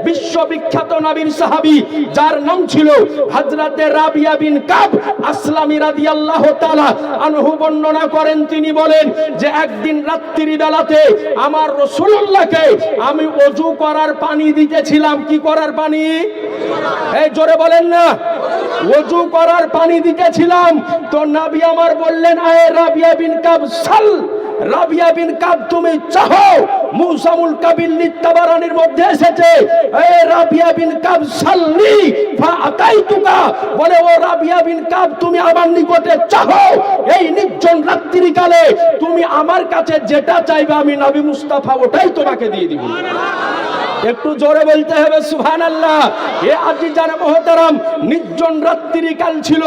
বিশ্ববিখ্যাত নবীর সাহাবী যার নাম ছিল হযরতে রাবিয়া বিন কাব আসলামী রাদিয়াল্লাহু তাআলা আনহু বর্ণনা করেন, তিনি বলেন যে একদিন রাত্রি বেলাতে আমার রাসূলুল্লাহকে আমি ওযু করার পানি দিতেছিলাম। কি করার পানি? এই জোরে বলেন না, ওযু করার পানি দিতেছিলাম। তো নবী আমার বললেন, আয়ে রাবিয়া বিন কাব সাল, রাবিয়া বিন কাব তুমি চাহো। মুসামুল কাবিল লিতাবারানির মধ্যে এসেছে, এ রাবিয়া বিন কাব সাল্লি ফাআতাইতুকা, বলে ও রাবিয়া বিন কাব তুমি আমার নিকটে চাহো, এই নির্জন রাত্রি কালে তুমি আমার কাছে যেটা চাইবে আমি নবী মুস্তাফা ওটাই তোমাকে দিয়ে দিব। একটু জোরে বলতে হবে সুবহানাল্লাহ। এ আজিজান মুহতারাম, নির্জন রাত্রি কাল ছিল,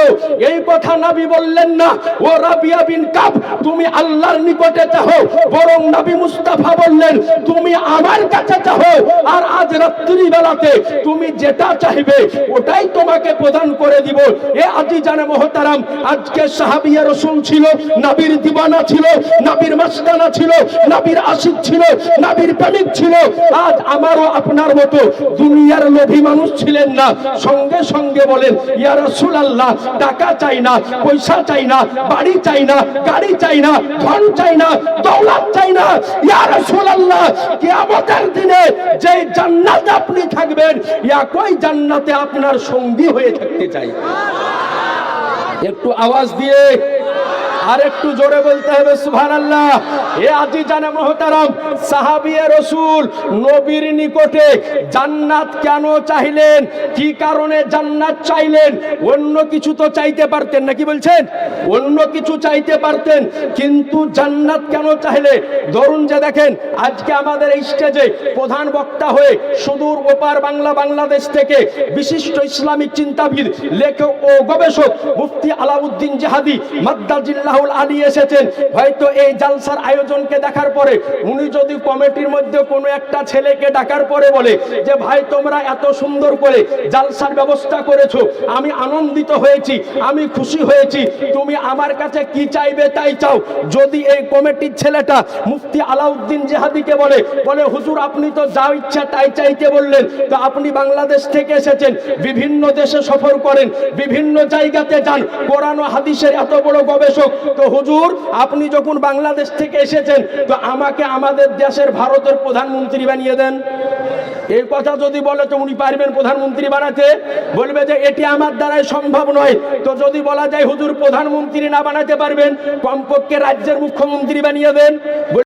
এই কথা নবী বললেন না ও রাবিয়া বিন কাব তুমি আল্লাহর নিকটে চাও, বরং নবী মুস্তাফা বললেন তুমি আমার কাছে চাও, আর আজ রাত্রি বেলাতে তুমি যেটা চাইবে ওটাই তোমাকে প্রদান করে দিব। এ আজিজান মুহতারাম, আজকে সাহাবিয়া রাসূল ছিল, নবীর দিওয়ানা ছিল, নবীর মাস্তানা ছিল, নবীর আশিক ছিল, নবীর প্রেমিক ছিল। আজ আমার আপনার মতো দুনিয়ার লোভী মানুষ ছিলেন না, সঙ্গে সঙ্গে বলেন ইয়া রাসূলুল্লাহ টাকা চাই না, পয়সা চাই না, বাড়ি চাই না, গাড়ি চাই না, ধন চাই না, দৌলত চাই না, ইয়া রাসূলুল্লাহ কিয়ামতের দিনে যে জান্নাতে আপনি থাকবেন একই জান্নাতে আপনার সঙ্গী হয়ে থাকতে চাই। একটু আওয়াজ দিয়ে আর একটু জোরে বলতে হবে সুবহানাল্লাহ। এ আজিজান মুহতারাম, সাহাবিয়ে রাসূল নবীর নিকটে জান্নাত কেন চাইলেন, কি কারণে জান্নাত চাইলেন? অন্য কিছু তো চাইতে পারতেন না, কি বলছেন? অন্য কিছু চাইতে পারতেন, কিন্তু জান্নাত কেন চাইলে? ধরুন যে দেখেন আজকে আমাদের এই স্টেজে প্রধান বক্তা হয়ে সুদূর ওপার বাংলা বাংলাদেশ থেকে বিশিষ্ট ইসলামিক চিন্তাবিদ, লেখক ও গবেষক মুফতি আলাউদ্দিন জাহাদি মাদ্দাজিল্লাহ আলী এসেছেন। হয়তো এই জালসার আয়োজনকে দেখার পরে উনি যদি কমিটির মধ্যে কোনো একটা ছেলেকে ডাকার পরে বলে যে ভাই তোমরা এত সুন্দর করে জালসার ব্যবস্থা করেছো, আমি আনন্দিত হয়েছি, আমি খুশি হয়েছি, তুমি আমার কাছে কি চাইবে তাই চাও। যদি এই কমিটির ছেলেটা মুফতি আলাউদ্দিন জাহাদিকে বলে হুজুর আপনি তো যা ইচ্ছা তাই চাইতে বললেন, তো আপনি বাংলাদেশ থেকে এসেছেন, বিভিন্ন দেশে সফর করেন, বিভিন্ন জায়গাতে যান, কোরআন ও হাদিসের এত বড় গবেষক, তো হুজুর আপনি যখন বাংলাদেশ থেকে এসেছেন তো আমাকে আমাদের দেশের ভারতের প্রধানমন্ত্রী বানিয়ে দেন। এই কথা যদি বলে তো উনি পারবেন প্রধানমন্ত্রী বানাতে? বলবে যে এটি আমার দ্বারাই সম্ভব নয়। তো যদি বলা যায় হুজুর প্রধানমন্ত্রী না বানাতে পারবেন, কমপক্ষে রাজ্যের মুখ্যমন্ত্রী বানিয়ে দেন।